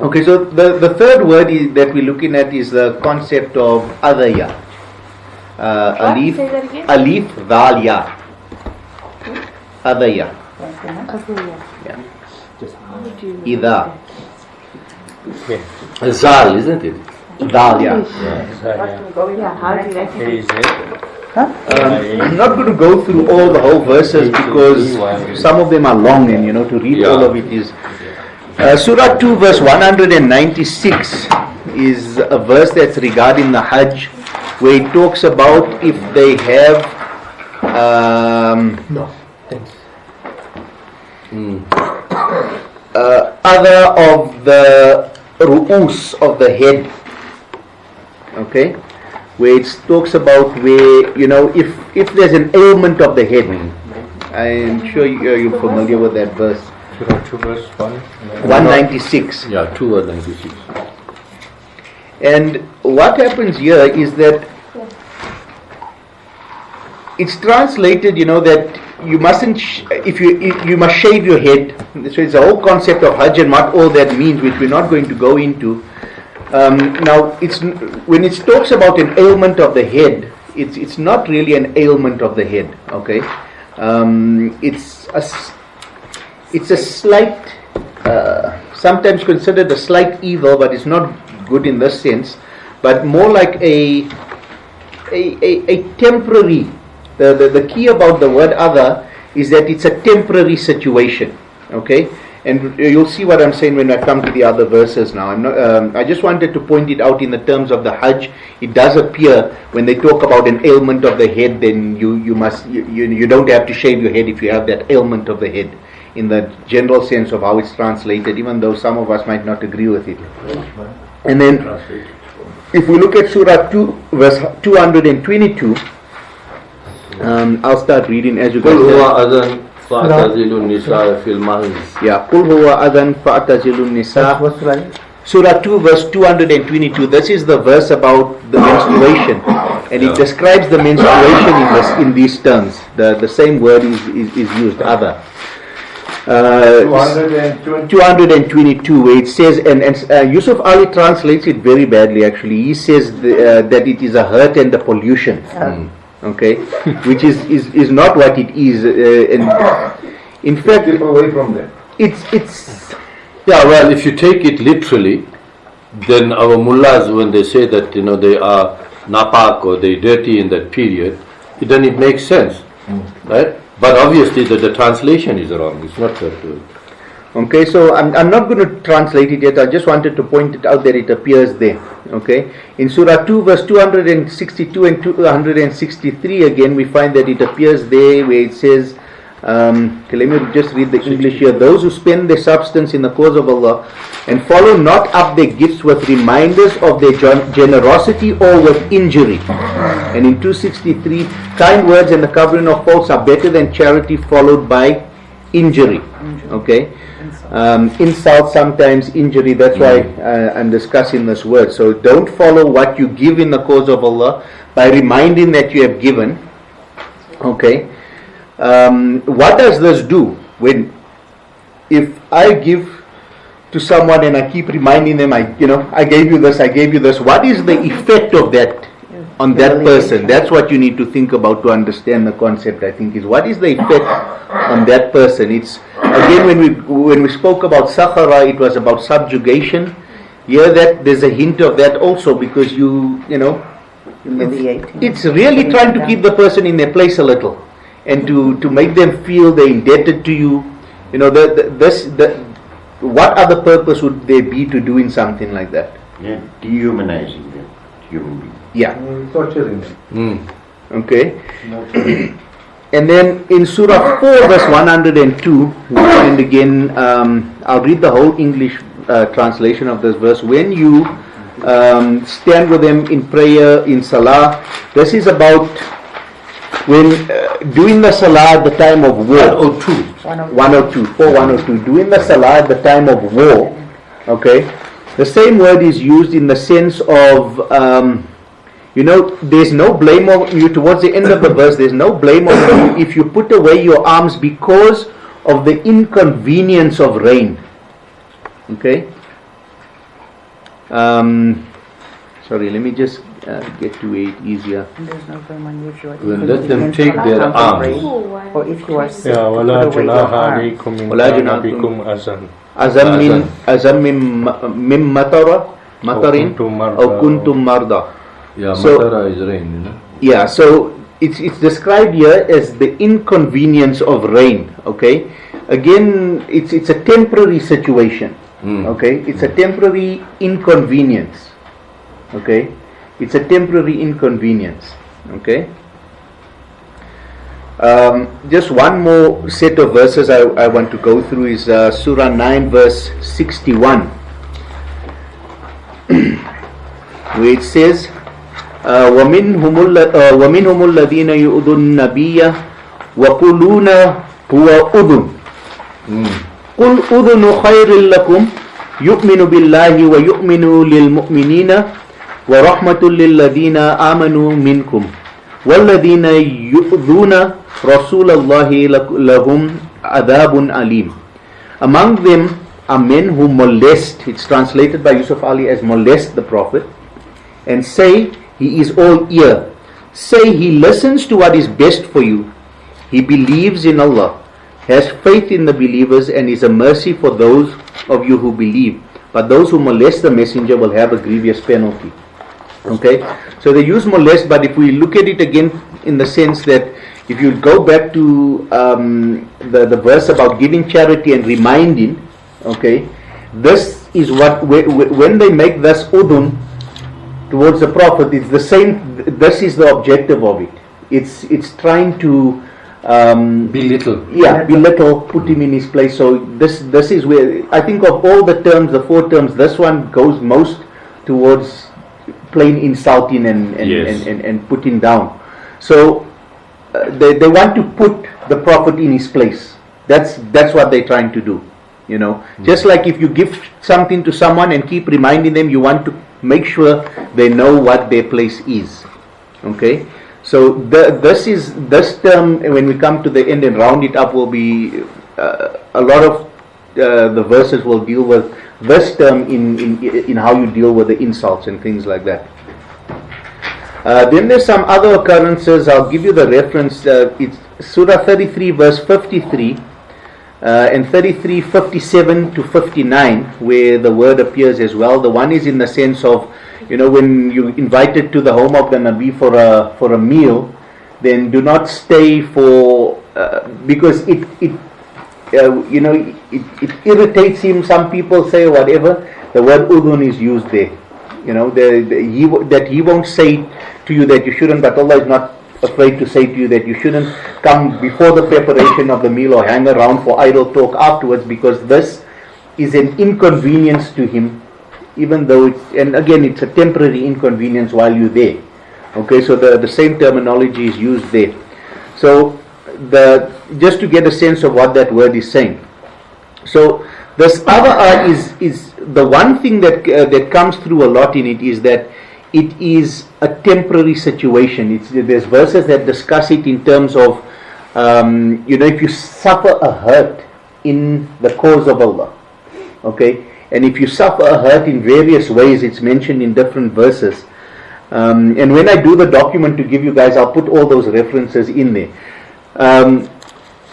Okay, so the third word that we're looking at is the concept of adaya. Alif, Say that again. alif, dal, ya. Adaya. Yeah. Ida. Zal, isn't it? Dal, ya. Yeah, how do you I'm not going to go through all the whole verses because some of them are long, and to read all of it is. Surah 2 verse 196 is a verse that's regarding the Hajj, where it talks about if they have other of the ru'us of the head, okay, where it talks about where if there's an ailment of the head. I'm sure you're familiar with that verse. 2 verse 196. Yeah, 2:96. And what happens here is that it's translated, that you mustn't, if you must shave your head. So it's a whole concept of Hajj and what all that means, which we're not going to go into. Now, when it talks about an ailment of the head, it's not really an ailment of the head. Okay, it's a slight, sometimes considered a slight evil, but it's not good in this sense, but more like a temporary. The key about the word other is that it's a temporary situation. Okay, and you'll see what I'm saying when I come to the other verses now. I just wanted to point it out in the terms of the Hajj. It does appear when they talk about an ailment of the head, then you don't have to shave your head if you have that ailment of the head, in the general sense of how it's translated, even though some of us might not agree with it. And then, if we look at Surah 2, verse 222, I'll start reading as you guys Yeah, Qul huwa adhan fa'tazilun nisa. Surah 2, verse 222. This is the verse about the menstruation, and it describes the menstruation in these terms. The same word is used, other. 222, where it says, and Yusuf Ali translates it very badly actually. He says that it is a hurt and a pollution, okay, which is not what it is. And in fact, keep away from that. It's well, if you take it literally, then our mullahs, when they say that they are napak or they dirty in that period, then it makes sense, right? But obviously the translation is wrong. It's not that. Okay, so I'm not going to translate it yet. I just wanted to point it out that it appears there. Okay, in Surah 2 verse 262 and 263 again we find that it appears there where it says, okay, let me just read the English here. Those who spend their substance in the cause of Allah and follow not up their gifts with reminders of their generosity or with injury. And in 263, kind words and the covering of faults are better than charity followed by injury. Okay, insult, sometimes injury. That's why I'm discussing this word. So don't follow what you give in the cause of Allah by reminding that you have given. Okay. What does this do if I give to someone and I keep reminding them, I gave you this, what is the effect of that on that person? That's what you need to think about to understand the concept, I think, is what is the effect on that person. It's again, when we spoke about Sakhara, it was about subjugation. Here that there's a hint of that also, because it's really trying to keep the person in their place a little, and to make them feel they're indebted to you. What other purpose would there be to doing something like that? Yeah, dehumanizing them, human being. Yeah. Torturing them. Okay. And then in Surah 4 verse 102, and again I'll read the whole English translation of this verse. When you stand with them in prayer, in salah, this is about when doing the salah at the time of war. 102, doing the salah at the time of war. Okay, the same word is used in the sense of there's no blame on you. Towards the end of the verse, there's no blame on you if you put away your arms because of the inconvenience of rain. Okay, Sorry, let me just get to it easier. There's no very unusual. Well, let them take their arms. Or if you are sick, Yeah, put wala away your junaha arms. alaykum in Wala kana junaha bikum azan. Azam min matarin kuntum marda. or kuntum marda. Yeah, So- matara is rain, you know. Yeah, so it's described here as the inconvenience of rain. Okay, again, it's a temporary situation. Okay, it's a temporary inconvenience. Okay, it's a temporary inconvenience. Okay. Just one more set of verses I want to go through is Surah 9 verse 61, where it says وَمِنْهُمُ الَّذِينَ يُؤْذُونَ النَّبِيَّ وَيَقُولُونَ هُوَ أُذُنٌ قُلْ أُذُنُ خَيْرٍ لَكُمْ يُؤْمِنُ بِاللَّهِ وَيُؤْمِنُ لِلْمُؤْمِنِينَ وَرَحْمَةٌ لِلَّذِينَ آمَنُوا مِنْكُمْ وَالَّذِينَ يُؤْذُونَ رَسُولَ اللَّهِ لَهُمْ عَذَابٌ أَلِيمٌ. Among them are men who molest, it's translated by Yusuf Ali as molest the Prophet, and say he is all ear. Say he listens to what is best for you. He believes in Allah, has faith in the believers, and is a mercy for those of you who believe. But those who molest the messenger will have a grievous penalty. Okay, so they use molest, but if we look at it again in the sense that if you go back to the verse about giving charity and reminding, okay, this is what when they make this udun towards the Prophet, it's the same. This is the objective of it. It's trying to Belittle. belittle, put him in his place. So this is where I think of all the terms, the four terms, this one goes most towards plain insulting and putting down. So they want to put the Prophet in his place. That's what they're trying to do. You know, just like if you give something to someone and keep reminding them, you want to make sure they know what their place is. Okay, so this term, when we come to the end and round it up, will be a lot of the verses will deal with this term in how you deal with the insults and things like that. Then there's some other occurrences. I'll give you the reference. It's Surah 33 verse 53 and 33 57 to 59, where the word appears as well. The one is in the sense of, you know, when you invited to the home of the Nabi for a meal, then do not stay for because it irritates him. Some people say whatever. The word udhun is used there. You know, that he won't say to you that you shouldn't, but Allah is not afraid to say to you that you shouldn't come before the preparation of the meal or hang around for idle talk afterwards, because this is an inconvenience to him, even though it's a temporary inconvenience while you're there. Okay, so the same terminology is used there. So just to get a sense of what that word is saying. So this other is the one thing that comes through a lot in it is that it is a temporary situation. There's verses that discuss it in terms of if you suffer a hurt in the cause of Allah, okay, and if you suffer a hurt in various ways, it's mentioned in different verses. And when I do the document to give you guys, I'll put all those references in there.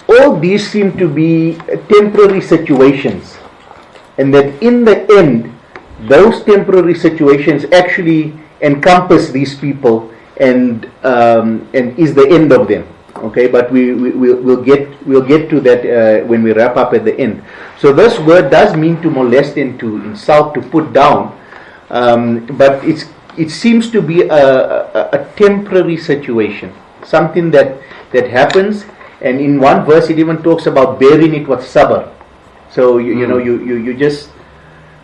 All these seem to be temporary situations, and that in the end, those temporary situations actually encompass these people and is the end of them. Okay, but we'll get to that when we wrap up at the end. So this word does mean to molest and to insult, to put down, but it seems to be a temporary situation, something that happens. And in one verse, it even talks about bearing it with sabr. So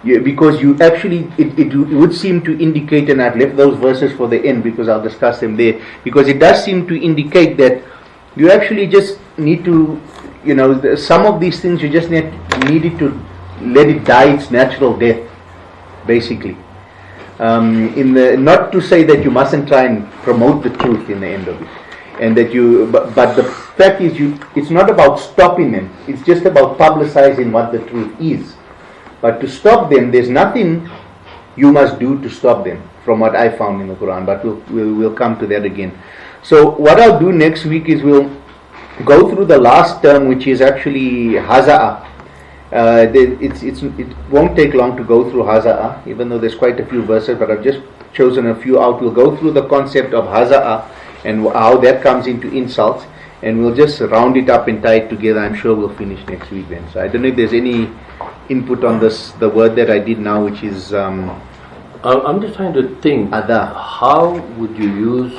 because you actually, it would seem to indicate, and I've left those verses for the end because I'll discuss them there, because it does seem to indicate that you actually just need to, some of these things you just needed to let it die its natural death, basically. Not to say that you mustn't try and promote the truth in the end of it, and that but the fact is, it's not about stopping them. It's just about publicizing what the truth is. But to stop them, there's nothing you must do to stop them, from what I found in the Quran, but we'll come to that again. So what I'll do next week is we'll go through the last term, which is actually Haza'a. It won't take long to go through Haza'a, even though there's quite a few verses, but I've just chosen a few out. We'll go through the concept of Haza'a and how that comes into insults, and we'll just round it up and tie it together. I'm sure we'll finish next week then. So I don't know if there's any input on this, the word that I did now, which is I'm just trying to think, Adha. how would you use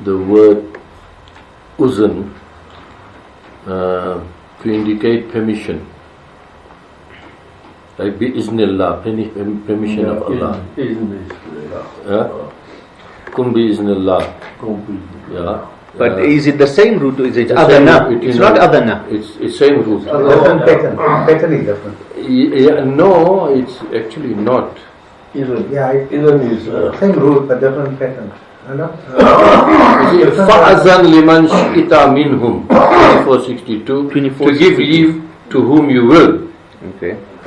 the word uzn to indicate permission? Like bi-iznillah, permission of Allah. Kun bi-iznillah. Yeah. But is it the same root or is it adana? It's not adana. It's same root. Different pattern. Pattern is different. Yeah, no, it's actually not. Yeah, Iran is same root but different pattern. فَأَذَنْ لِمَنْ شِئْتَ مِنْهُمْ 2462 to give leave to whom you will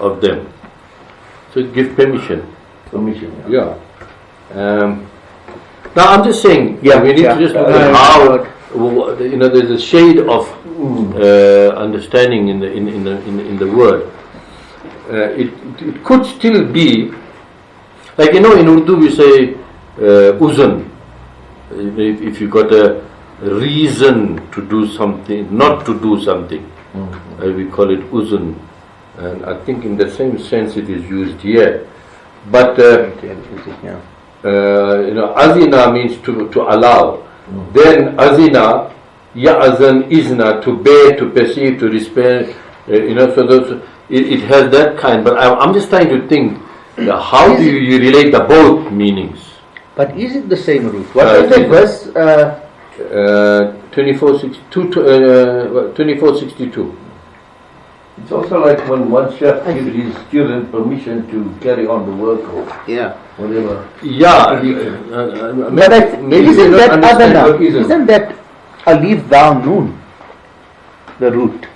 of them. So give permission. Yeah. Now I'm just saying, we need to just look at how, there's a shade of understanding in the word. It could still be, like in Urdu we say uzn. If you got a reason to do something, not to do something, we call it uzn, and I think in the same sense it is used here. But azina means to allow. Then azina, ya'azan izna, to bear, to perceive, to respect. So those, it has that kind. But I'm just trying to think, how do you relate the both meanings? But is it the same root? What is that verse? 2462. It's also like when one chef gives his student permission to carry on the work or whatever. Yeah. But isn't that adana? Isn't that alif dal nun the root?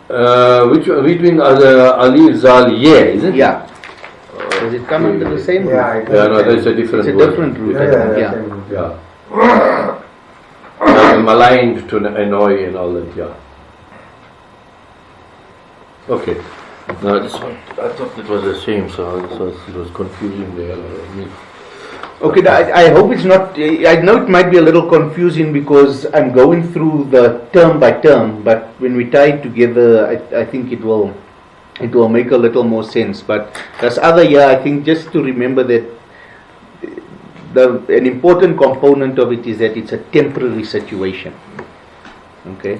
Between alif zal ye, isn't it? Yeah. Does it come under the same root? Yeah, no, that's a different It's a word. different root. Yeah. Maligned to annoy and all that, yeah. Okay. Now, I thought it was the same, so it was confusing the hell out of me. Okay, I hope it's not. I know it might be a little confusing because I'm going through the term by term, but when we tie it together, I think it will make a little more sense. But there's other I think just to remember that an important component of it is that it's a temporary situation. Okay.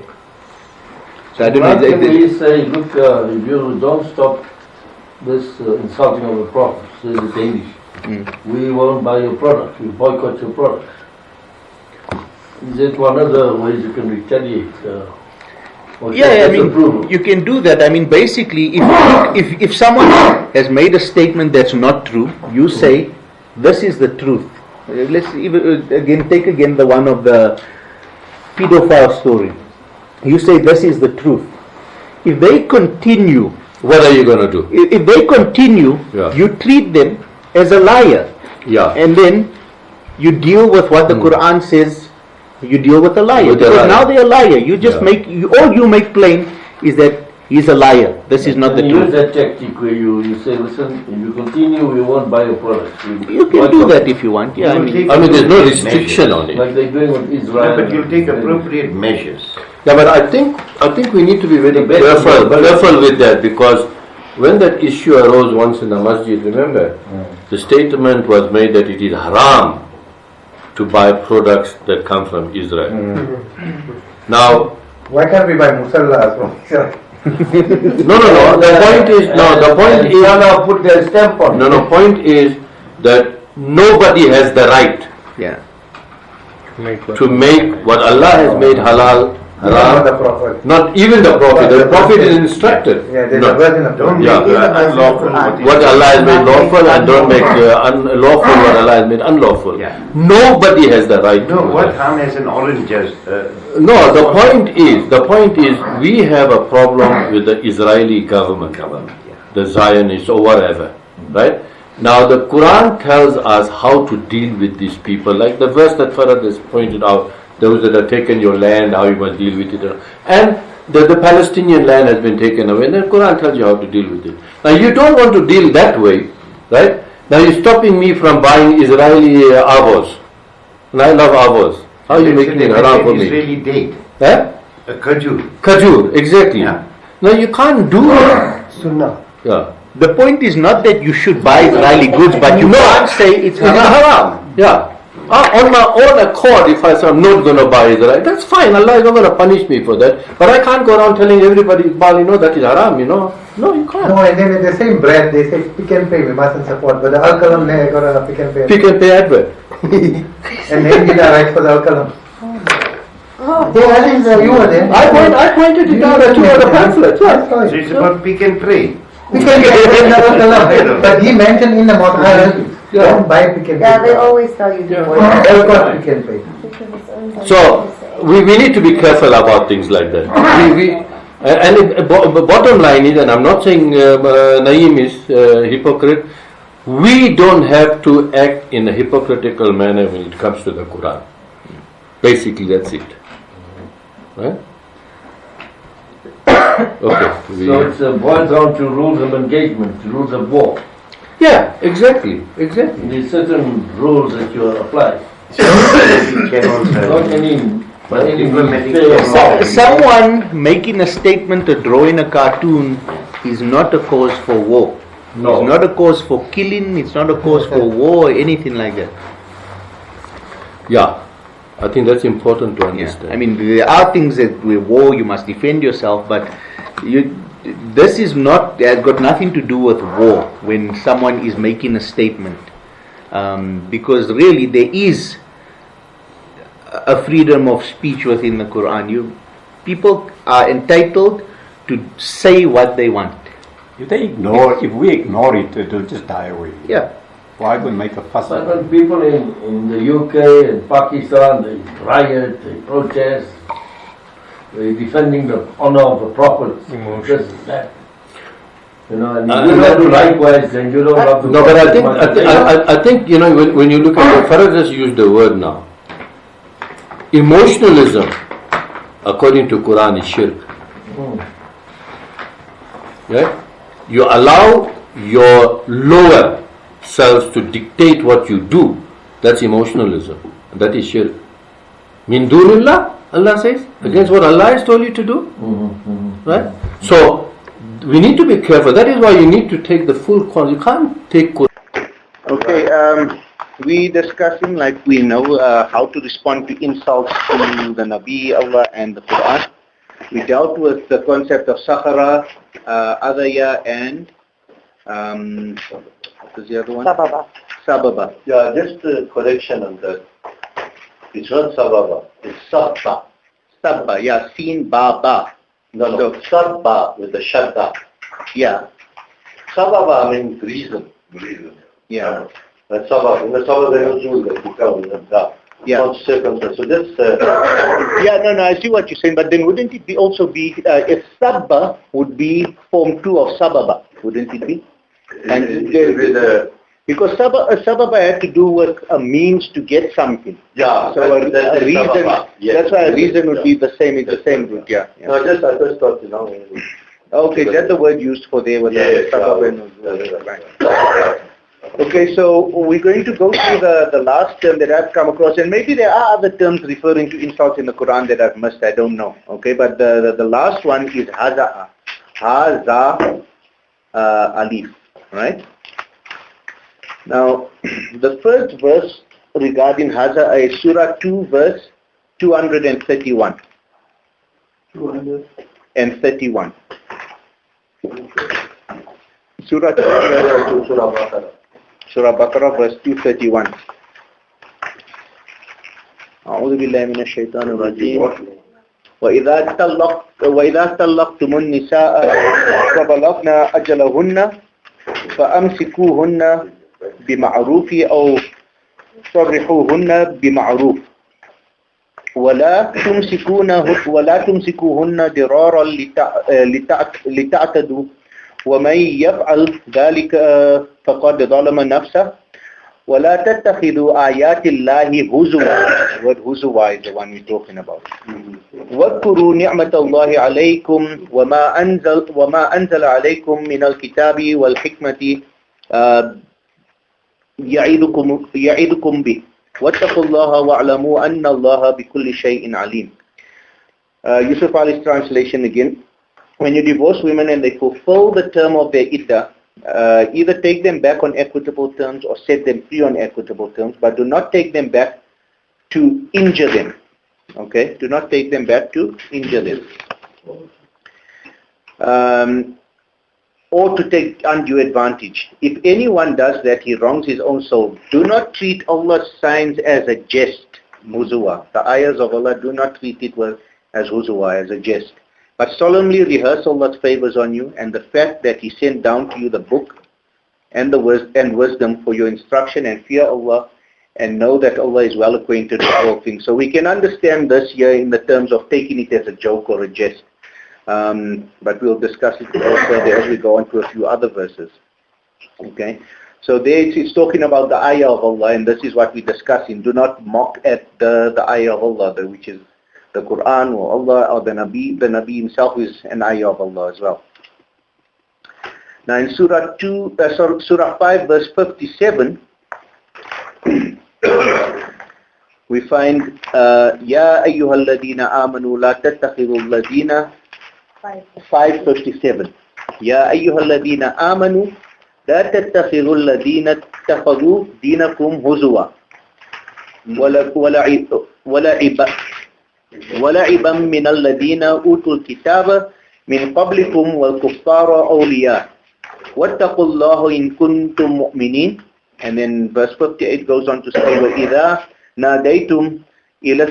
So I don't know. Can we say, look, if you don't stop this insulting of the Prophet, say the Danish, we won't buy your product, we boycott your product. Is it one of the ways you can retaliate? You can do that. I mean, basically, if someone has made a statement that's not true, you say, this is the truth. Let's take the one of the pedophile story. You say, this is the truth. If they continue, what are you going to do? If they continue, you treat them as a liar. Yeah. And then you deal with what the Quran says. You deal with a liar. Because now they're a liar. You just all you make plain is that he's a liar. This is not the truth. Use that tactic where you say, listen, if you continue, we won't buy your product. You can do that if you want. Yeah, I mean there's no restriction on it. Like they're doing with Israel. But you take appropriate measures. Yeah, but I think we need to be very careful with that, because when that issue arose once in the masjid, remember, the statement was made that it is haram to buy products that come from Israel. Now, why can't we buy musallas from Israel? No. The point is put their stamp on. No. Point is that nobody has the right to make what Allah has made halal. Not the Prophet. Not even the Prophet. The Prophet is instructed. Yeah, there's a version of What Allah has made lawful, and don't make unlawful what Allah has made unlawful. Yeah. Nobody has the right to do what that. harm has an orange juice? No, the point is we have a problem with the Israeli government, the Zionists or whatever, right? Now the Quran tells us how to deal with these people, like the verse that Farad has pointed out, those that have taken your land, how you must deal with it. And the Palestinian land has been taken away, and the Quran tells you how to deal with it. Now you don't want to deal that way, right? Now you're stopping me from buying Israeli avos. And I love avos. How are you making it haram for me? Israeli date. Eh? A kajur. Kajur, exactly. Yeah. Now you can't do it. Sunnah. Yeah. The point is not that you should buy Israeli goods, but you can't say it's It's haram. haram. Yeah. On my own accord, if I say I'm not going to buy Israel, that's fine. Allah is not going to punish me for that. But I can't go around telling everybody, that is haram, No, you can't. No, and then in the same breath they say pick and pay, we mustn't support. But the Al-Qalam they got a pick and pay. Pick and pay advert. And then did I write for the Al-Qalam. Yeah, I think you were there. I pointed it out at two other pamphlets. That's Yeah. right. So it's about pick and pray. Pick and pay in the Al-Qalam. But he mentioned in the Mosque, don't buy pick and pay. Yeah, they always tell you to avoid that. They've got pick and pay. So we need to be careful about things like that. Bottom line is, and I'm not saying Naeem is hypocrite, we don't have to act in a hypocritical manner when it comes to the Quran. Basically, that's it. Right? Okay. So it boils down to rules of engagement, rules of war. Yeah, exactly. There's certain rules that you apply. You can also Not any diplomatic fair law. Someone making a statement or drawing a cartoon is not a cause for war. No. It's not a cause for killing, it's not a cause for war or anything like that. Yeah, I think that's important to Yeah. understand. I mean, there are things that with war you must defend yourself, but this is not, has got nothing to do with war when someone is making a statement. Because really there is a freedom of speech within the Quran. People are entitled to say what they want. If we ignore it, it'll just die away. Yeah. Why would make a fuss But about when people in the UK and Pakistan, they riot, they protest, they're defending the honor of the Prophet. This is that. And you don't do likewise, then you don't have to. No, but I think when you look at Farad just used the word now. Emotionalism, according to Quran, is shirk. Right? You allow your lower selves to dictate what you do. That's emotionalism. That is shirk. Min dunillah, Allah says, against what Allah has told you to do. Right? So we need to be careful. That is why you need to take the full Quran. You can't take Quran. Okay, we discussing, like we know, how to respond to insults to the Nabi, Allah and the Quran. We dealt with the concept of Sakhara, Adaya and what was the other one? Sababa. Sababa. Yeah, just a correction on that. It's not Sababa, it's Sabba. Sabba, yeah, Sin Ba. No, Sabba with the Shadda. Yeah, Sababa means reason. yeah. That's Sababa. In the Sababa there is rule that become the Yeah. not circumstance. So that's Yeah, no, I see what you're saying, but then wouldn't it also be, if Sabba would be form 2 of Sababa, wouldn't it be? And because Sababa had to do with a means to get something. yeah. So a reason, Sababa. Yes. that's why a reason would be the same, it's the same root, yeah. No, I just thought, Okay, that's the word used for there with Yes, Sababa and right. Okay, so we're going to go through the last term that I've come across, and maybe there are other terms referring to insults in the Quran that I've missed, I don't know. Okay, but the last one is Haza Alif, right? Now, the first verse regarding Haza is Surah 2, verse 231. 231. Surah 2, Surah Baqarah, verse 231. أعوذ بالله من الشيطان الرجيم وإذا طلقتم النساء فبلغن أجلهن فأمسكوهن بمعروف أو صرحوهن بمعروف ولا تمسكوهن ضرارا لتعتدوا ومن يفعل ذلك فقد ظلم نفسه ولا تتخذوا آيات الله هزوا. Word huzwa is the one we're talking about. واذكروا نعمة الله عليكم وما أنزل عليكم من الكتاب والحكمة يعظكم به واتقوا الله واعلموا أن الله بكل شيء عليم. Yusuf Ali's translation again. When you divorce women and they fulfill the term of their iddah, either take them back on equitable terms or set them free on equitable terms, but do not take them back to injure them. Okay? Do not take them back to injure them. Or to take undue advantage. If anyone does that, he wrongs his own soul. Do not treat Allah's signs as a jest, muzua. The ayahs of Allah, do not treat it as huzwa, as a jest. But solemnly rehearse Allah's favors on you and the fact that He sent down to you the book and wisdom for your instruction, and fear Allah and know that Allah is well acquainted with all things. So we can understand this here in the terms of taking it as a joke or a jest. But we'll discuss it further as we go on to a few other verses. Okay? So there it's talking about the ayah of Allah, and this is what we're discussing. Do not mock at the ayah of Allah, which is the Quran or Allah or the Nabi. The Nabi himself is an ayah of Allah as well. Now in Surah 5 verse 57, we find Ya ayyuhal ladina amanu la tattakhidul ladina 557. Ya ayyuhal ladina amanu la tattakhidul ladina ittakhadhu dinakum huzwa ولعبا من الذين أوتوا الكتاب من قبلكم والكفار أولياء واتقوا الله إن كنتم مؤمنين. And then verse 58 goes on to say وإذا ناديتم إلى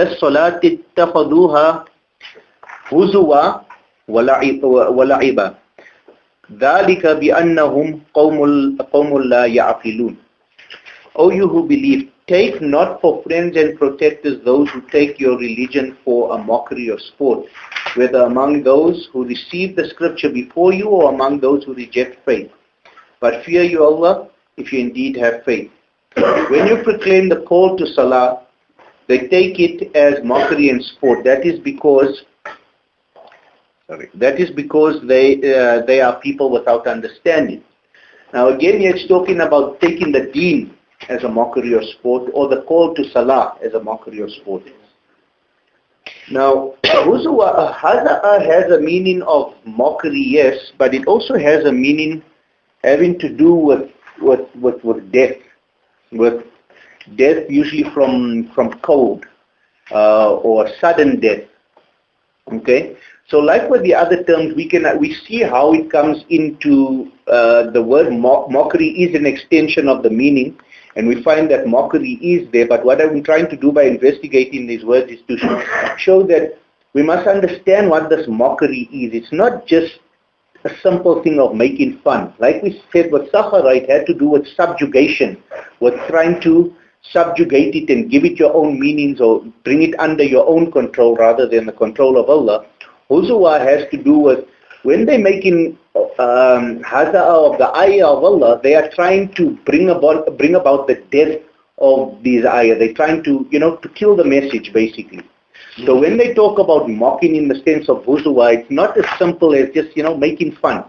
الصلاة اتخذوها هزوا ولعبا ذلك بأنهم قوم لا يعقلون. O you who believe, take not for friends and protectors those who take your religion for a mockery or sport, whether among those who receive the scripture before you or among those who reject faith. But fear you Allah if you indeed have faith. When you proclaim the call to Salah, they take it as mockery and sport. That is because they are people without understanding. Now again, it's talking about taking the deen as a mockery or sport, or the call to Salah as a mockery or sport. Now, Huzwa has a meaning of mockery, yes, but it also has a meaning having to do with death. With death usually from cold or sudden death. Okay? So like with the other terms, we see how it comes into the word mockery is an extension of the meaning. And we find that mockery is there, but what I'm trying to do by investigating these words is to show that we must understand what this mockery is. It's not just a simple thing of making fun. Like we said, with Sahara, it had to do with subjugation, with trying to subjugate it and give it your own meanings or bring it under your own control rather than the control of Allah. Huzwa has to do with when they're making haza'ah of the ayah of Allah, they are trying to bring about the death of these ayah. They're trying to, to kill the message basically. So when they talk about mocking in the sense of huzwa, it's not as simple as just, making fun.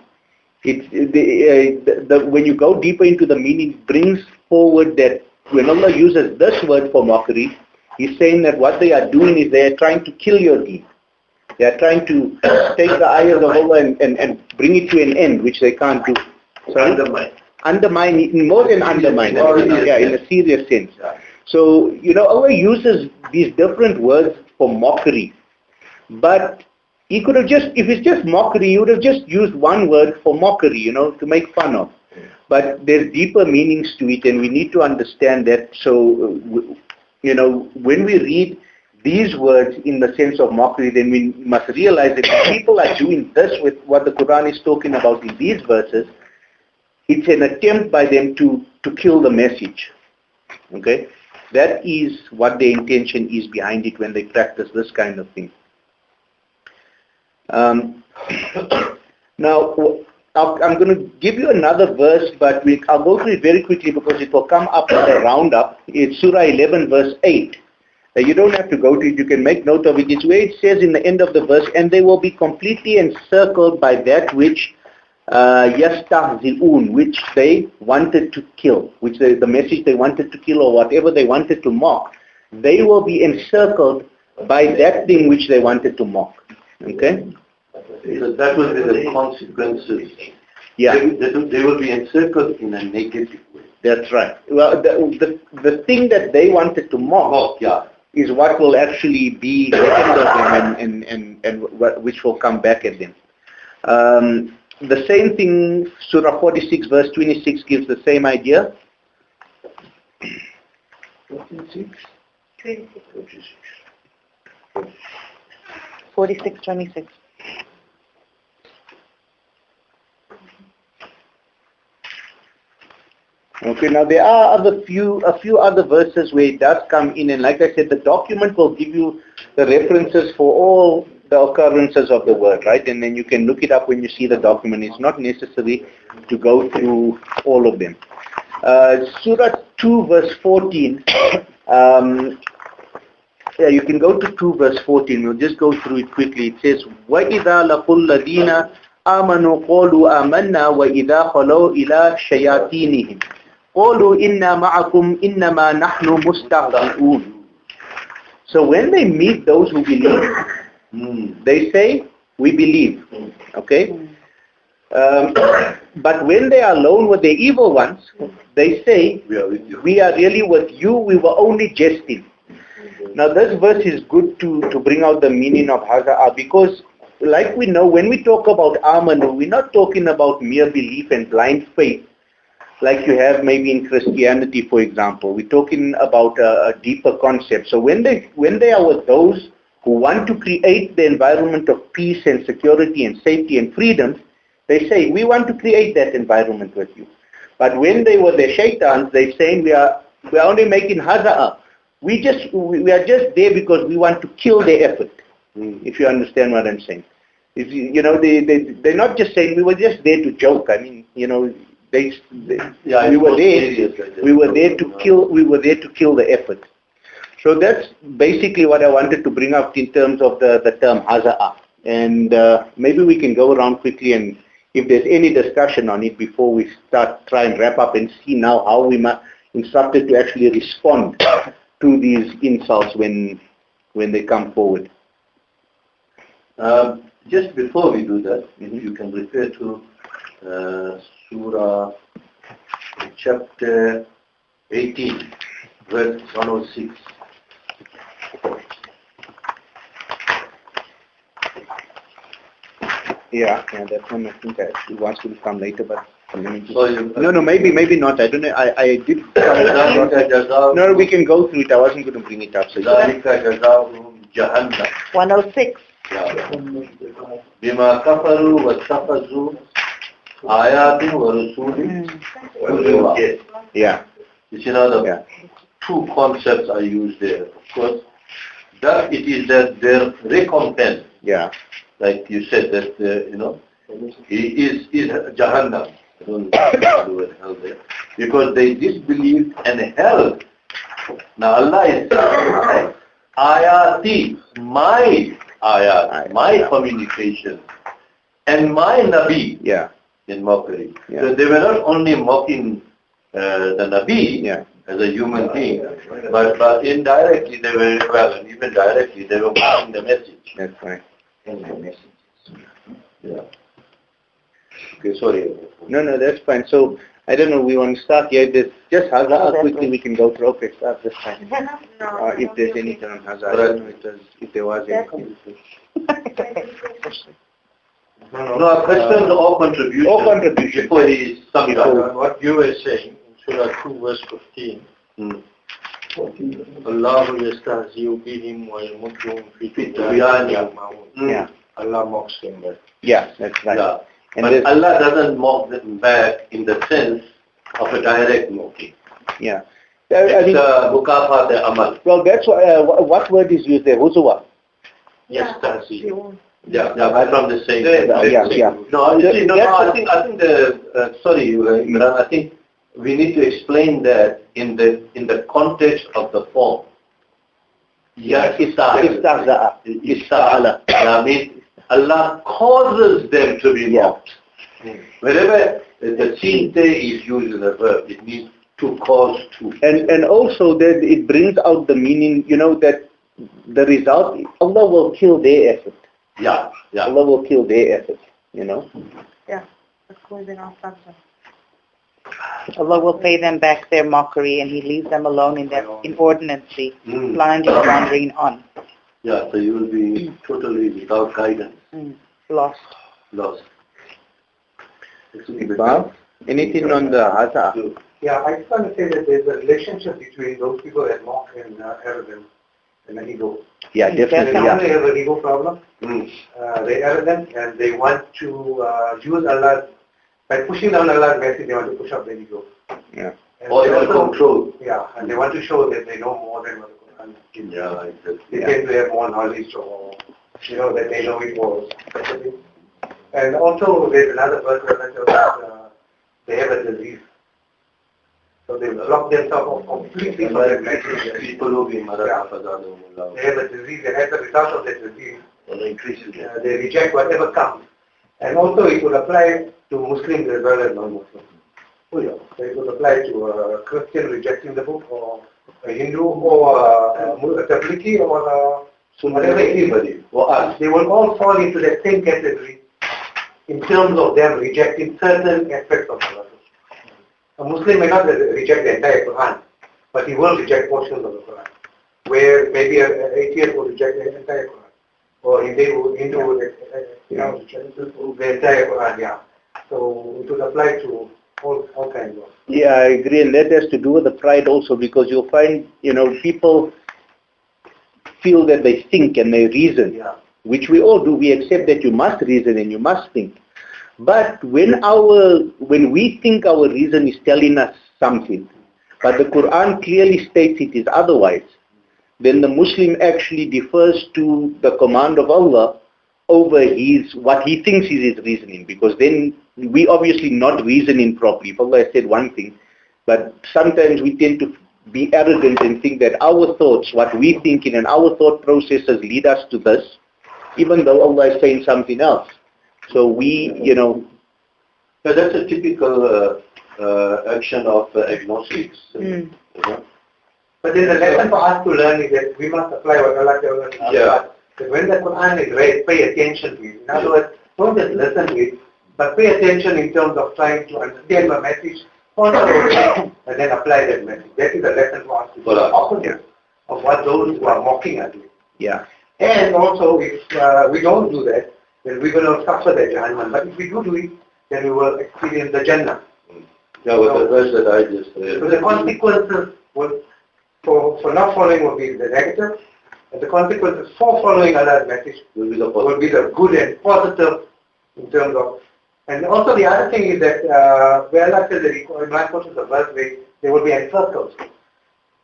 When you go deeper into the meaning, it brings forward that when Allah uses this word for mockery, He's saying that what they are doing is they are trying to kill your deen. They are trying to take the ayahs of Allah and bring it to an end, which they can't do. Sorry? Undermine, more than undermine. In a serious sense. So, Allah uses these different words for mockery. But He could have if it's just mockery, He would have just used one word for mockery, to make fun of. But there's deeper meanings to it, and we need to understand that. So, when we read these words in the sense of mockery, then we must realize that if people are doing this with what the Quran is talking about in these verses, it's an attempt by them to kill the message. Okay? That is what their intention is behind it when they practice this kind of thing. Now, I'm going to give you another verse, but I'll go through it very quickly because it will come up as a roundup. It's Surah 11, verse 8. You don't have to go to it. You can make note of it. It's where it says in the end of the verse, and they will be completely encircled by that which yastahzi'un, which they wanted to kill, which the message they wanted to kill or whatever they wanted to mock. They will be encircled by that thing which they wanted to mock. Okay? So that will be the consequences. Yeah. They will be encircled in a negative way. That's right. Well, the thing that they wanted to mock is what will actually be the end of them and which will come back at them. The same thing, Surah 46 verse 26 gives the same idea. 46:26. Okay, now there are a few other verses where it does come in, and like I said, the document will give you the references for all the occurrences of the word, right? And then you can look it up when you see the document. It's not necessary to go through all of them. Surah 2 verse 14. Yeah, you can go to 2 verse 14. We'll just go through it quickly. It says, وَإِذَا لَقُوا الَّذِينَ آمَنُوا قَالُوا آمَنَّا وَإِذَا خَلَوْا إِلَى شَيَاطِينِهِمْ قَالُوا إِنَّا مَعَكُمْ إِنَّمَا نَحْنُ مُسْتَهْزِئُونَ. So when they meet those who believe, they say, we believe. Okay? But when they are alone with the evil ones, they say, we are really with you, we were only jesting. Now this verse is good to bring out the meaning of Haza'ah, because like we know, when we talk about Amanu, we're not talking about mere belief and blind faith like you have maybe in Christianity, for example. We're talking about a deeper concept. So when they are with those who want to create the environment of peace and security and safety and freedom, they say, we want to create that environment with you. But when they were the shaitans, they're saying, we are only making Haza'ah. We are just there because we want to kill their effort, if you understand what I'm saying. They're not just saying we were just there to joke. I mean, we were there to kill the effort. So that's basically what I wanted to bring up in terms of the term Haza'ah. And maybe we can go around quickly, and if there's any discussion on it before we try and wrap up and see now how we might instructed to actually respond to these insults when they come forward. Just before we do that, if you can refer to Surah chapter 18, verse 106. Yeah, that one I think it wants to come later, but no, maybe not. I don't know. I did. No, we can go through it. I wasn't going to bring it up. So 106. بما كفروا واتخذوا آيات ورسول هزوا. Yeah. You see now the two concepts are used there. Of course, that it is that their recompense. Yeah. Like you said that is Jahannam. I don't know the word hell there, because they disbelieved and held. Now Allah is saying, ayati, my ayat, my communication, and my Nabi, in mockery. Yeah. So they were not only mocking the Nabi as a human being, but indirectly they were, and even directly they were mocking the message. That's right. Yeah. Okay, sorry. No, that's fine. So, I don't know, we want to start here. Just Haza'ah quickly we can go through. Okay, start this time. If there's anything on Haza'ah, I don't know if there was anything. No, questions or contribution. Or contribution. Before he sums up. What you were saying, in Surah 2 verse 15, Allah yastahzi'u bihim wa yamudduhum fi tughyanihim ya'mahun. Allah mocks them back. Yeah, that's right. Yeah. And but Allah doesn't mock them back in the sense of a direct mocking. Yeah. It's mukafat amal. Well, that's what word is used there? Huzwa. Yastahzi'u. Yeah, I'm from the same. Yeah. No, you see, I think sorry, Imran, I think we need to explain that in the context of the form. Yeah, ista'ala. I mean, Allah causes them to be mocked. Wherever the sinte is used in the verb, it means to cause to. And also that it brings out the meaning, that the result, Allah will kill their effort. Yeah. Allah will kill their effort, Yeah, that's going in our subject. Allah will pay them back their mockery, and He leaves them alone in their inordinately, blindly wandering on. Yeah, so you will be totally without guidance. Lost. Bob, anything on the Hasa? Yeah, I just want to say that there's a relationship between those people that mock and arrogance and an ego. Yeah, definitely. They have an ego problem. They're arrogant and they want to use Allah. By pushing down Allah's message, they want to push up their ego. Yeah. And Or they even also- control. Yeah, and they want to show that they know more than what the Quran gives. Yeah, exactly. They tend to have more knowledge or, that they know it more. And also, there's another verse where it says that they have a disease. So they block themselves off completely from their message. People who be They have a disease, and as a result of that disease, they reject whatever comes. And also, it would apply to Muslims as well as non-Muslims. So it would apply to a Christian rejecting the book, or a Hindu, or a Tablighi, or whatever anybody. They will all fall into that same category in terms of them rejecting certain aspects of the Quran. A Muslim may not reject the entire Quran, but he will reject portions of the Quran. Where maybe an atheist will reject the entire Quran, or Hindu will reject the entire Quran. Yeah. So it would apply to all kinds of. Yeah, I agree, and that has to do with the pride also, because you'll find, people feel that they think and they reason, which we all do. We accept that you must reason and you must think. But when we think our reason is telling us something, but the Quran clearly states it is otherwise, then the Muslim actually defers to the command of Allah over what he thinks is his reasoning, because then we obviously not reasoning properly. If Allah has said one thing, but sometimes we tend to be arrogant and think that our thoughts, what we think in and our thought processes lead us to this, even though Allah is saying something else. So we, But that's a typical action of agnostics. But then the lesson for us to learn is that we must apply what Allah tells us. Yeah. That when the Quran is read, pay attention to it. In other words, don't just listen to it, but pay attention in terms of trying to understand the message, and then apply that message. That is a lesson for us to do. The opposite of what those who are mocking us do. Yeah. And also, if we don't do that, then we're going to suffer the Jahannam. But if we do it, then we will experience the Jannah. Yeah, with the verse that I just read. So the consequences for not following will be the negative, and the consequences for following Allah's message Will be the will be the good and positive in terms of. And also the other thing is that where Allah says that in my quote is the verse where they will be encircled.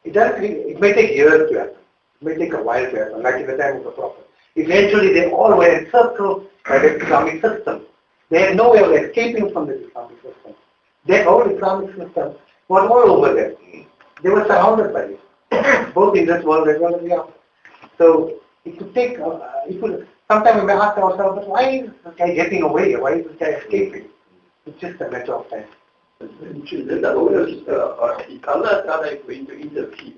It may take years to happen. It may take a while to happen, like in the time of the Prophet. Eventually they all were encircled by the Islamic system. They had no way of escaping from the Islamic system. That whole Islamic system was all over them. They were surrounded by it, both in this world as well as the other. So it could take, sometimes we may ask ourselves, but why is this guy getting away? Why is this guy escaping? It's just a matter of time. The owners, is Allah going to intervene?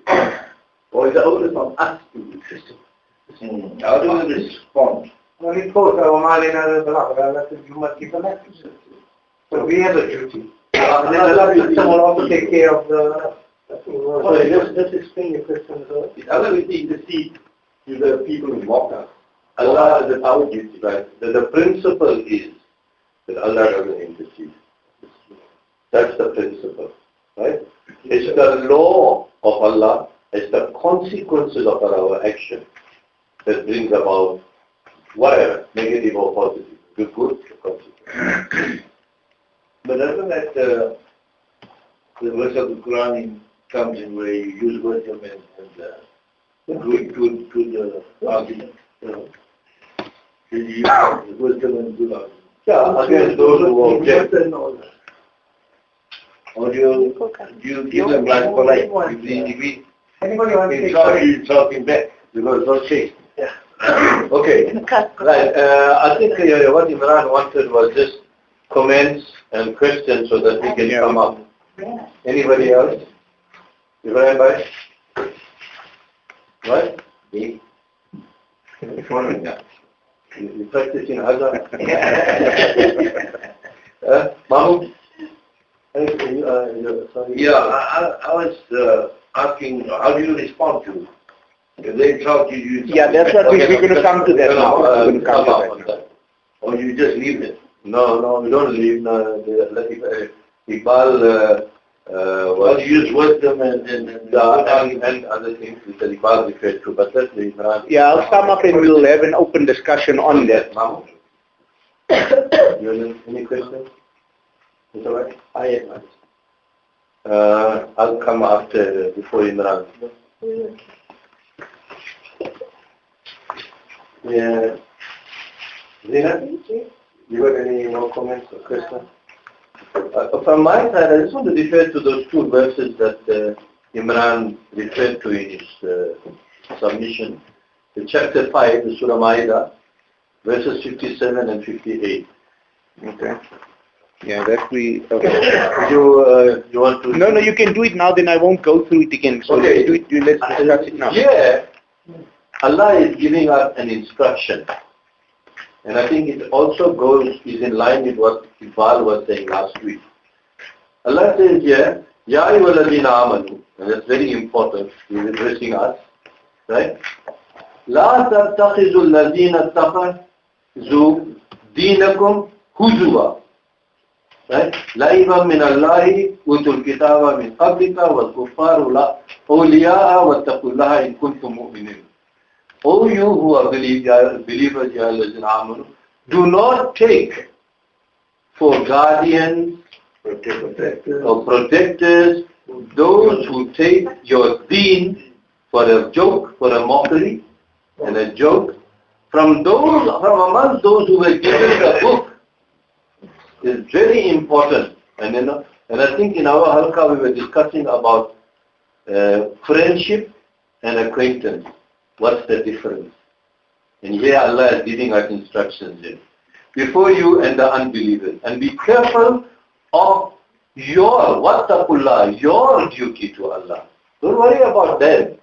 Or is the onus on us to do this? How do we respond? Well, it goes, Allah says you must keep the message. So we have a duty. And then Allah system will also take care of the... Let's explain your question. Allah will intercede to the people who mock us. Allah is our duty, right? The principle is that Allah doesn't intercede. That's the principle, right? It's the law of Allah, it's the consequences of our action that brings about whatever, negative or positive, the good consequences. But doesn't that the verse of the Quran comes in where you use wisdom and good argument? Did you use wisdom and good? Yeah, against those who object. Or do you give them like polite? If Anybody want to take insult you, insult him back, because no change. Yeah. Okay. Right. I think what Imran wanted was just comments and questions so that we can come up. Anybody else? Ibrahim bhai? What? Me? You practicing Hazar? Mahmoud? Yeah, I was asking, how do you respond to? If they insult you, you insult. Yeah, that's what we're going to come to that now. We're going to come to that. Or you just leave it? No, we don't leave. No, Iqbal use wisdom and other things which Iqbal referred to, but that's the Imran. Yeah, I'll sum up and we'll have an open discussion on that. Mahmoud? You have any questions? It's all right? I advise. I'll come after, before Imran. Yeah. Zina, you got any more comments or questions? From my side, I just want to refer to those two verses that Imran referred to in his submission. In chapter 5, the Surah Ma'idah, verses 57 and 58. Okay. Yeah, that we... Okay. You want to... No, you can do it now, then I won't go through it again. So okay. let's discuss it now. Yeah. Allah is giving us an instruction. And I think it also is in line with what Iqbal was saying last week. Allah says here, Ya ayyuhalladhina amanu, and that's very important, He's addressing us, right? La tattakhizu alladhina takhazu dinakum huzwa. Right? Laiba min Allahi utul kitaba min qablika wal kuffaru la awliya'a wattaqullaha in kuntum mu'minin. O you who are believers, do not take for guardians or protectors those who take your deen for a joke, for a mockery and a joke from amongst those who were given the book. Is very important. And I think in our halqa we were discussing about friendship and acquaintance. What's the difference? And here Allah is giving us instructions here. Before you and the unbelievers. And be careful of your duty to Allah. Don't worry about them.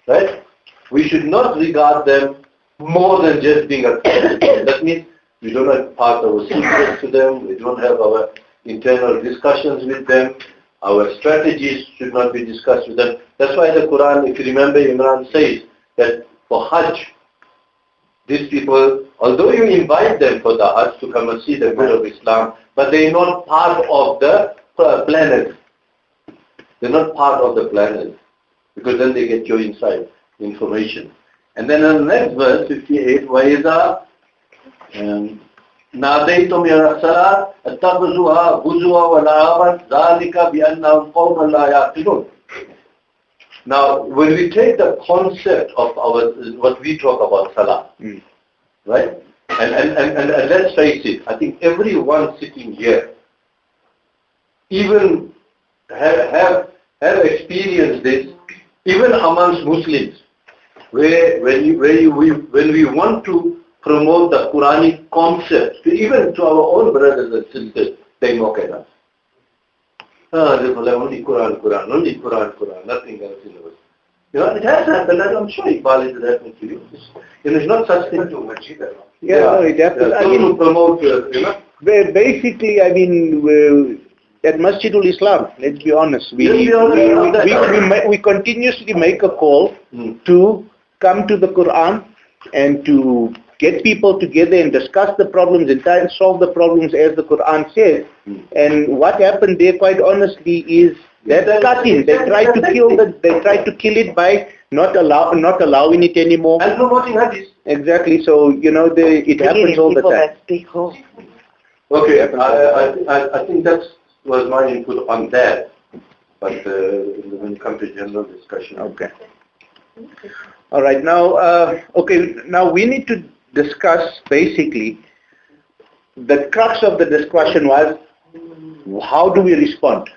Right? We should not regard them more than just being a friend. That means we don't impart our secrets to them. We don't have our internal discussions with them. Our strategies should not be discussed with them. That's why the Quran, if you remember, Imran says that for Hajj, these people, although you invite them for the Hajj to come and see the good of Islam, but they are not part of the planet. They're not part of the planet. Because then they get your inside information. And then in the next verse, 58, وَإِذَا ناديتم يا الصلاة اتخذوها هزوا ولعبا ذلك بأنهم قوم لا يعقلون. Now, when we take the concept of what we talk about salah, right? And let's face it, I think everyone sitting here, even have experienced this, even amongst Muslims, where when we want to promote the Quranic concept, even to our own brothers and sisters, they mock at us. Only Quran, nothing else in the world. You know, it has happened, and I'm sure Iqbal is happening to you. There's not such thing too much either. Yeah, no, it happens. I mean, promote, you know? Basically, I mean, at Masjidul Islam, let's be honest, we continuously make a call to come to the Quran and to get people together and discuss the problems and try and solve the problems as the Quran says. And what happened there, quite honestly, is that cutting. They tried to kill it by not allowing it anymore. And promoting hadith. Exactly. So it happens all the time. Okay, I think that was my input on that. But when it comes to general discussion. Okay. All right. Now, now we need to discuss basically, the crux of the discussion was, how do we respond?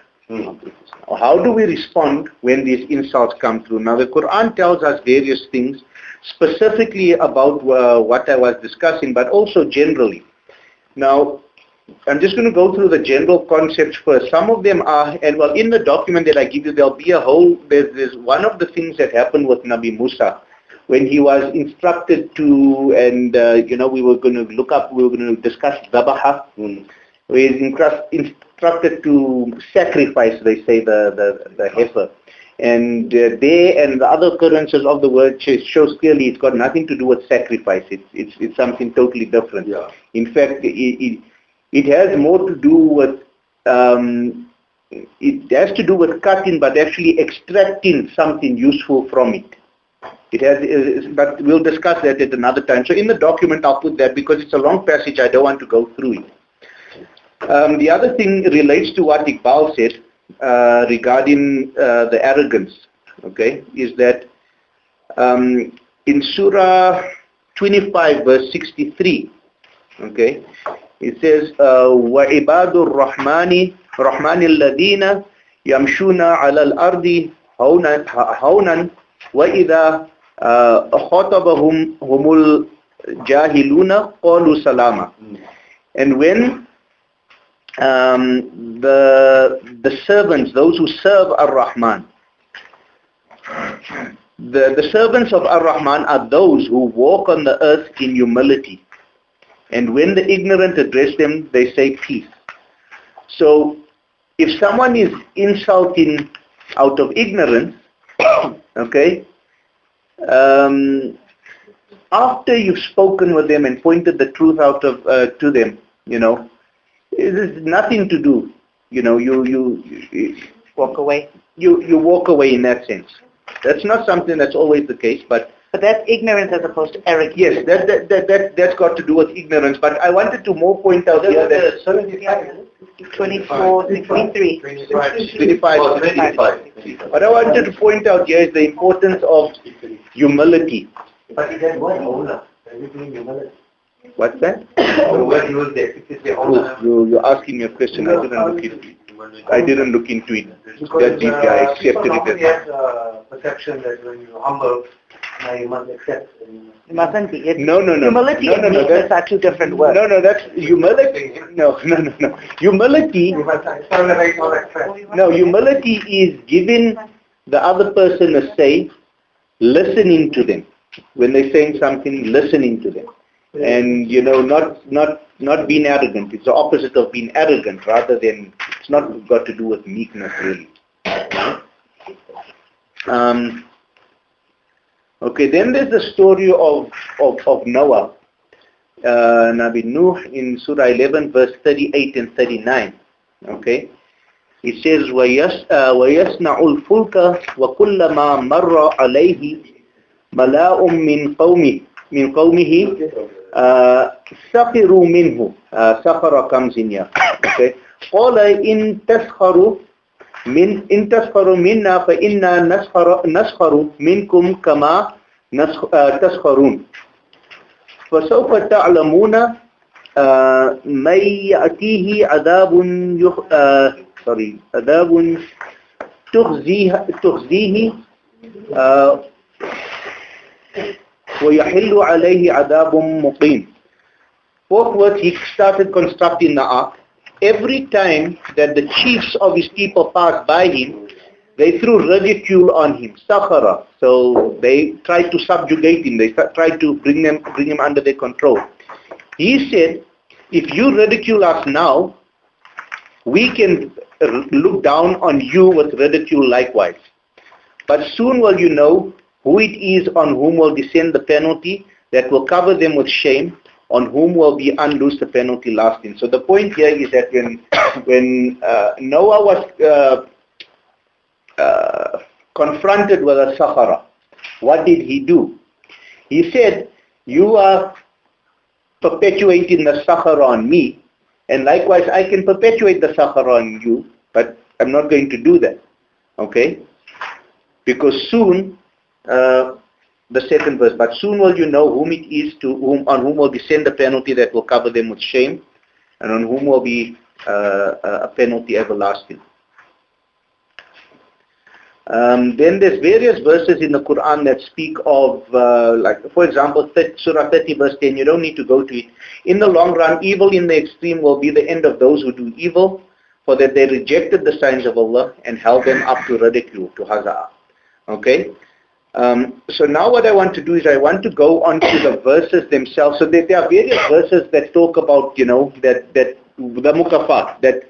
How do we respond when these insults come through? Now the Quran tells us various things, specifically about what I was discussing, but also generally. Now, I'm just going to go through the general concepts first. Some of them are, and well, in the document that I give you, there'll be a whole, there's one of the things that happened with Nabi Musa, when he was instructed to, and we were going to discuss Dabaha, where he's instructed to sacrifice, they say, the heifer. And they and the other occurrences of the word shows clearly it's got nothing to do with sacrifice. It's something totally different. Yeah. In fact, it has more to do with, it has to do with cutting, but actually extracting something useful from it. It has, but we'll discuss that at another time. So in the document I'll put that, because it's a long passage, I don't want to go through it. The other thing relates to what Iqbal said regarding the arrogance, okay, is that in Surah 25 verse 63, okay, it says, وَعِبَادُ الرَّحْمَنِ الَّذِينَ يَمْشُونَ عَلَى الْأَرْضِ هَوْنًا وَإِذَا خَاطَبَهُمْ هُمُ الْجَاهِلُونَ قَالُوا سَلَامًا. And when the servants, those who serve Ar-Rahman, the servants of Ar-Rahman are those who walk on the earth in humility. And when the ignorant address them, they say peace. So, if someone is insulting out of ignorance, okay, after you've spoken with them and pointed the truth out of to them, it is nothing to do. You Walk away. You walk away in that sense. That's not something that's always the case, but that's ignorance as opposed to arrogance. yes, that's got to do with ignorance. But I wanted to more point out here that 24, 63. 25. What I wanted to point out here is the importance of humility. But it has one owner. Everything humility. What's that? The word used there. It is the owner. You're asking me a question. I didn't look into it. That deep, I accepted somebody it. has a perception that when you're humble, you must accept. It mustn't be. No. Humility and meekness are two different words. No, that's humility. No. Humility. No, humility is giving the other person a say, listening to them. When they're saying something, listening to them. And, not being arrogant. It's the opposite of being arrogant, rather than, it's not got to do with meekness, really. Okay, then there's the story of Noah, Nabi Nuh, in Surah 11, verse 38 and 39. Okay, it says, وَيَسْنَعُ الْفُلْكَ وَكُلَّمَا مَرَّ عَلَيْهِ مَلَاءٌ من قومه سخروا منه. سخر comes in here. Okay. قال إن تسخروا منا فإنا نسخر منكم كما تسخرون فسوف تعلمون من يأتيه عذاب تخزيه وَيَحِلُّ عَلَيْهِ عَذَابٌ مُقِيمٌ. Forthwith he started constructing the ark. Every time that the chiefs of his people passed by him, they threw ridicule on him, sakhara. So they tried to subjugate him. They tried to bring him under their control. He said, if you ridicule us now, we can look down on you with ridicule likewise. But soon will you know who it is on whom will descend the penalty that will cover them with shame, on whom will be unloosed the penalty lasting. So the point here is that when Noah was confronted with a sakhara, what did he do? He said, you are perpetuating the sakhara on me, and likewise I can perpetuate the sakhara on you, but I'm not going to do that. Okay? Because soon the second verse, but soon will you know whom it is on whom will descend the penalty that will cover them with shame, and on whom will be a penalty everlasting. Then there's various verses in the Quran that speak of, like for example, Surah 30 verse 10, you don't need to go to it. In the long run, evil in the extreme will be the end of those who do evil, for that they rejected the signs of Allah and held them up to ridicule, to haza'ah. Okay? So now what I want to do is I want to go on to the verses themselves. So there are various verses that talk about, that the mukafat, that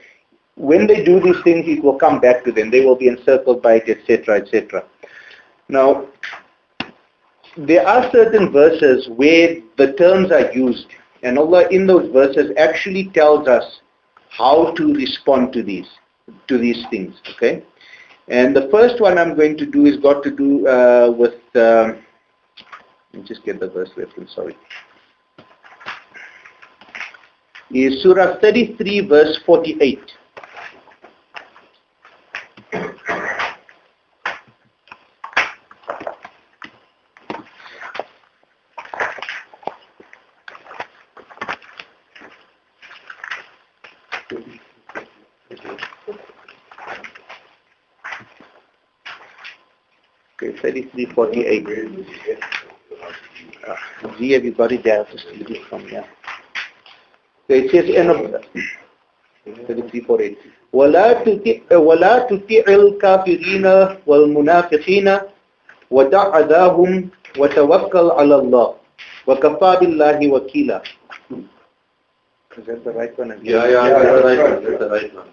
when they do these things, it will come back to them. They will be encircled by it, etc., etc. Now, there are certain verses where the terms are used, and Allah in those verses actually tells us how to respond to these things. Okay, and the first one I'm going to do is got to do with. Let me just get the verse reference. Sorry. Is Surah 33 verse 48. Okay, 33:48. G, have you got it there? Just read it from here. Okay, it says end of 33:48. وَلَا تُطِعِ الْكَافِرِينَ وَالْمُنَافِقِينَ وَدَعْ أَذَاهُمْ وَتَوَكَّلْ عَلَى اللَّهِ وَكَفَى بِاللَّهِ وَكِيلًا. Is that the right one? That's the right one.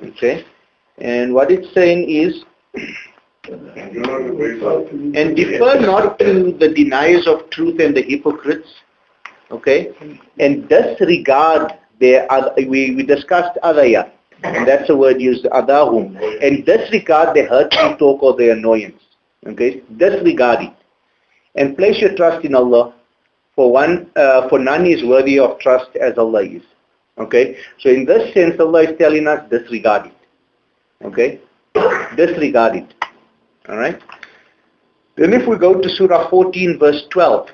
Okay. And what it's saying is, and defer not to the deniers of truth and the hypocrites, okay, and disregard their other, we discussed adaya, and that's the word used, adahum, and disregard the hurtful talk or the annoyance, okay, disregard it, and place your trust in Allah, for none is worthy of trust as Allah is, okay. So in this sense, Allah is telling us disregard it, okay, disregard it. All right. Then if we go to Surah 14 verse 12.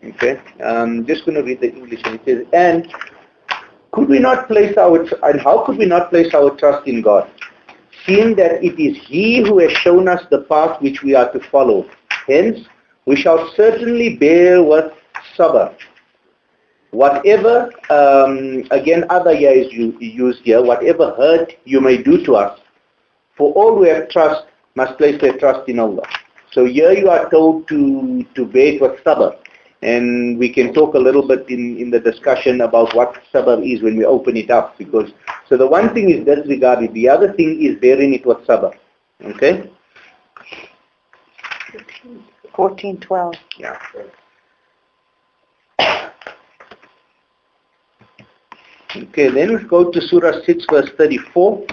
Okay. I'm just going to read the English. And it says, and how could we not place our trust in God, seeing that it is He who has shown us the path which we are to follow. Hence, we shall certainly bear with sabr. Whatever, again, adaya is used here, whatever hurt you may do to us, for all who have trust must place their trust in Allah. So here you are told to bear it with sabr. And we can talk a little bit in the discussion about what sabr is when we open it up. Because so the one thing is disregarded, the other thing is bearing it with sabr. Okay? 14:12. Yeah. Okay, then we go to Surah 6 verse 34.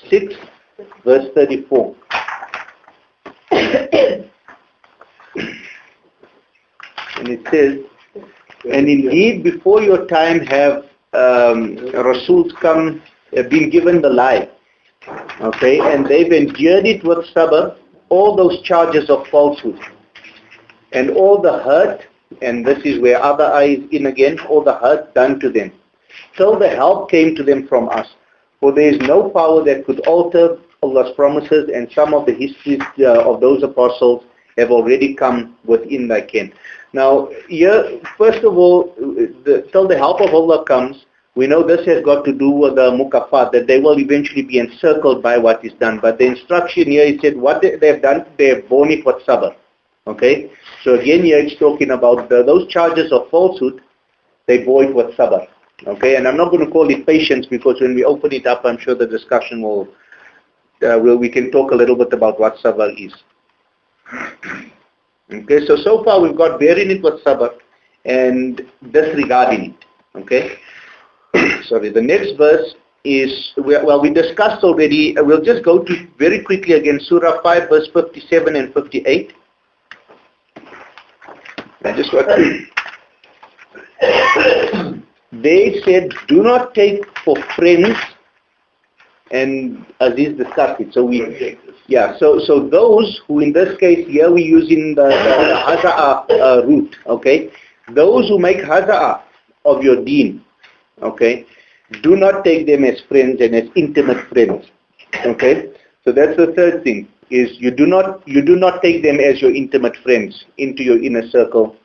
Six verse 34. And it says, and indeed before your time have Rasuls come, have been given the lie. Okay, and they've endured it with sabr, all those charges of falsehood. And all the hurt, and this is where other eyes in again, all the hurt done to them, till the help came to them from us. For there is no power that could alter Allah's promises, and some of the histories of those apostles have already come within thy ken. Now, here, first of all, till the help of Allah comes, we know this has got to do with the mukafat, that they will eventually be encircled by what is done. But the instruction here, it said, what they have done, they have borne it with sabr. Okay, so again here it's talking about those charges of falsehood, they bore it with sabr. Okay, and I'm not going to call it patience, because when we open it up, I'm sure the discussion we can talk a little bit about what sabr is. Okay, so far we've got bearing it with sabr and disregarding it. Okay, sorry, the next verse is, well, we discussed already, we'll just go to very quickly again, Surah 5 verse 57 and 58. I just got they said, do not take for friends, and Aziz discussed it. So so those who, in this case here we're using the haza'a route, okay? Those who make haza'a of your deen, okay? Do not take them as friends and as intimate friends, okay? So that's the third thing, is you do not take them as your intimate friends into your inner circle,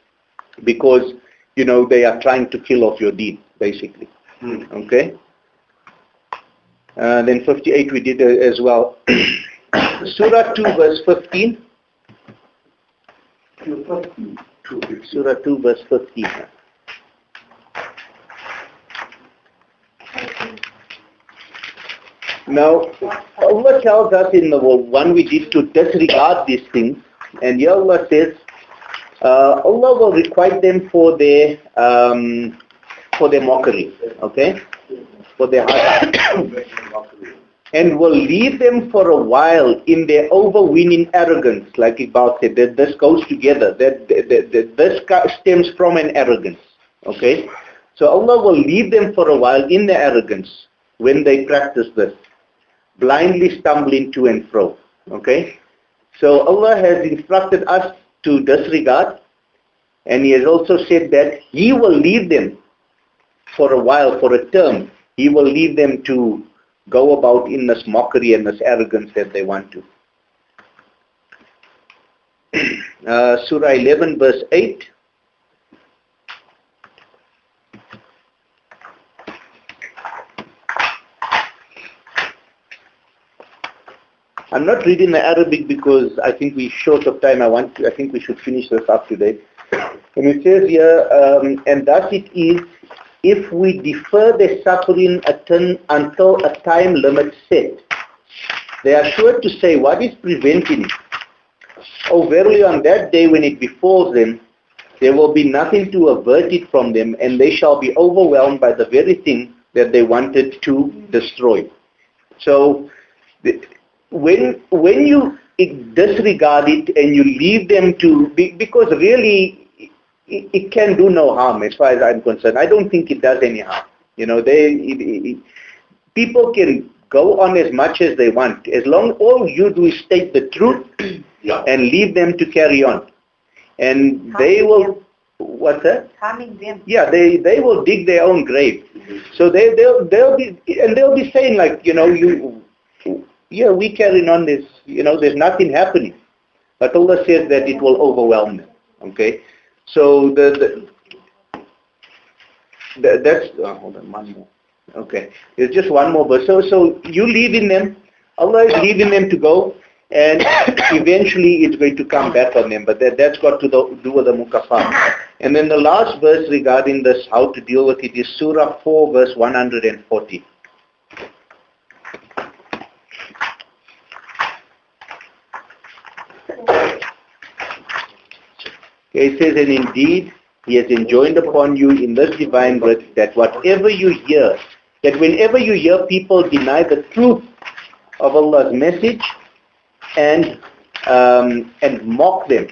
because, you know, they are trying to kill off your deen, basically, okay? Then 58 we did as well. Surah 2 verse 15. Surah 2 verse 15. Now, Allah tells us in the one we did to disregard these things, and here Allah says, Allah will requite them for their mockery, okay? For their heart, and will leave them for a while in their overweening arrogance, like Iqbal said, that this goes together, that this stems from an arrogance, okay? So Allah will leave them for a while in their arrogance when they practice this, blindly stumbling to and fro, okay? So Allah has instructed us to disregard, and He has also said that He will leave them for a while, for a term. He will leave them to go about in this mockery and this arrogance that they want to. Surah 11 verse 8. I'm not reading the Arabic because I think we're short of time. I think we should finish this up today. And it says here, and thus it is, if we defer their suffering until a time limit set, they are sure to say, what is preventing it? Oh, verily on that day when it befalls them, there will be nothing to avert it from them, and they shall be overwhelmed by the very thing that they wanted to destroy. So, when you disregard it and you leave them to, because really it can do no harm as far as I'm concerned. I don't think it does any harm. You know, people can go on as much as they want, as long all you do is state the truth and leave them to carry on. And they will, what's that? Harming them. Yeah, they will dig their own grave. So they'll be saying, like, you know, we carrying on this, you know, there's nothing happening. But Allah says that it will overwhelm them. Okay? So that's hold on, one more. Okay, there's just one more verse. So you leaving them, Allah is leaving them to go, and eventually it's going to come back on them. But that's got to do with the mukafar. And then the last verse regarding this, how to deal with it, is Surah 4 verse 140. It says, and indeed, He has enjoined upon you in this divine word that whatever you hear, that whenever you hear people deny the truth of Allah's message and mock them,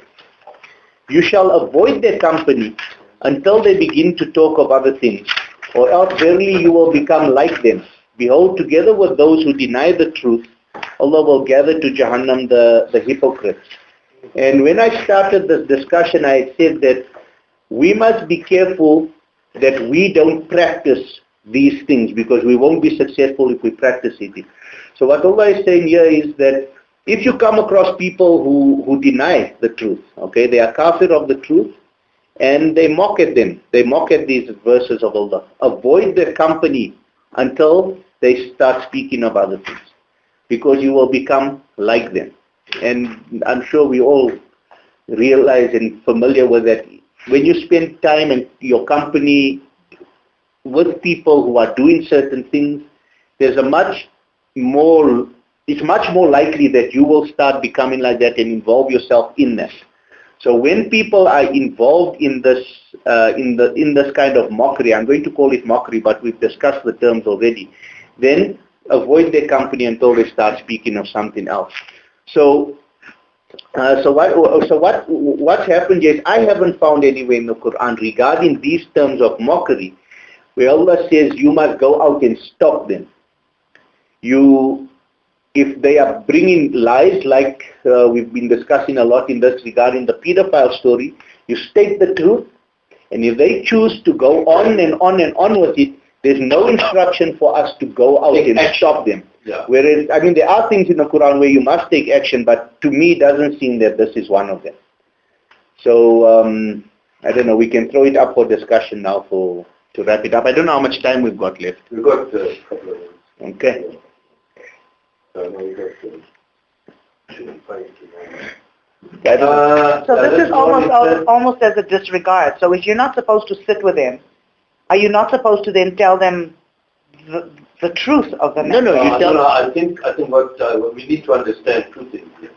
you shall avoid their company until they begin to talk of other things, or else verily you will become like them. Behold, together with those who deny the truth, Allah will gather to Jahannam the hypocrites. And when I started this discussion, I said that we must be careful that we don't practice these things, because we won't be successful if we practice it. So what Allah is saying here is that if you come across people who deny the truth, okay, they are kafir of the truth, and they mock at them, they mock at these verses of Allah, avoid their company until they start speaking of other things, because you will become like them. And I'm sure we all realize and familiar with that. When you spend time in your company with people who are doing certain things, it's much more likely that you will start becoming like that and involve yourself in that. So when people are involved in this in this kind of mockery, I'm going to call it mockery, but we've discussed the terms already, then avoid their company until they start speaking of something else. So What's happened is I haven't found anywhere in the Quran regarding these terms of mockery where Allah says you must go out and stop them. If they are bringing lies, like we've been discussing a lot in this regarding the pedophile story, you state the truth, and if they choose to go on and on and on with it, there's no instruction for us to go out and stop them. Yeah. Whereas, I mean, there are things in the Quran where you must take action, but to me it doesn't seem that this is one of them. So, I don't know, we can throw it up for discussion now to wrap it up. I don't know how much time we've got left. We've got a couple of minutes. Okay. We got 5 to 9. So this is almost as a disregard. So if you're not supposed to sit with them, are you not supposed to then tell them the truth of the matter? No, you tell them. I think what we need to understand two things here.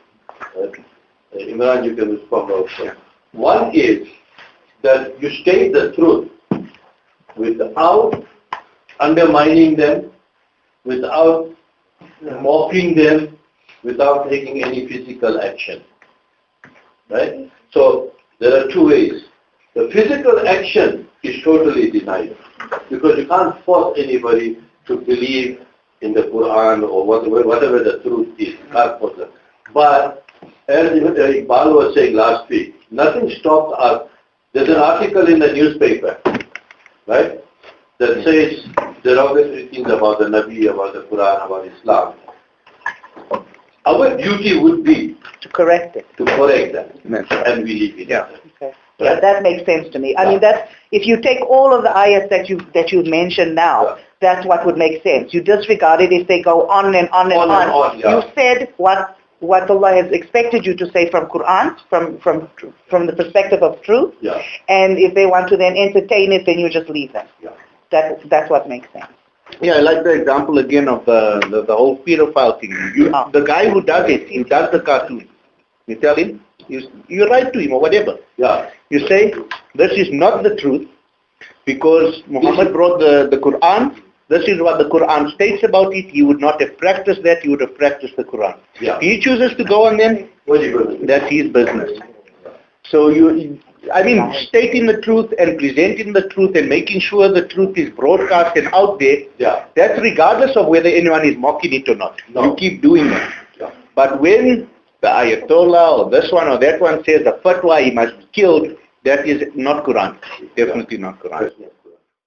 Imran, you can respond also. One is that you state the truth without undermining them, without mocking them, without taking any physical action. Right? So there are two ways. The physical action is totally denied because you can't force anybody to believe in the Quran or whatever the truth is. You can't force them. But as Iqbal was saying last week, nothing stops us. There's an article in the newspaper, right, that says derogatory things about the Nabi, about the Quran, about Islam. Our duty would be To correct it. to correct that, and we leave it. Yeah. Okay. Yeah, that makes sense to me. I mean, that's, if you take all of the ayats that you mentioned now, that's what would make sense. You disregard it if they go on and on and on. Yeah. You said what Allah has expected you to say from Quran, from the perspective of truth. Yeah. And if they want to then entertain it, then you just leave them. Yeah. That's what makes sense. Yeah, I like the example again of the whole pedophile thing. The guy who does it, he does the cartoon. You tell him, you write to him or whatever. Yeah. You say, this is not the truth because Muhammad brought the Quran. This is what the Quran states about it. He would not have practiced that. He would have practiced the Quran. Yeah. He chooses to go on them. What are you going to do? That's his business. So stating the truth and presenting the truth and making sure the truth is broadcast and out there, that's regardless of whether anyone is mocking it or not. No. You keep doing that. Yeah. But when the Ayatollah or this one or that one says the fatwa, he must be killed, that is not Quran. Definitely not Quran.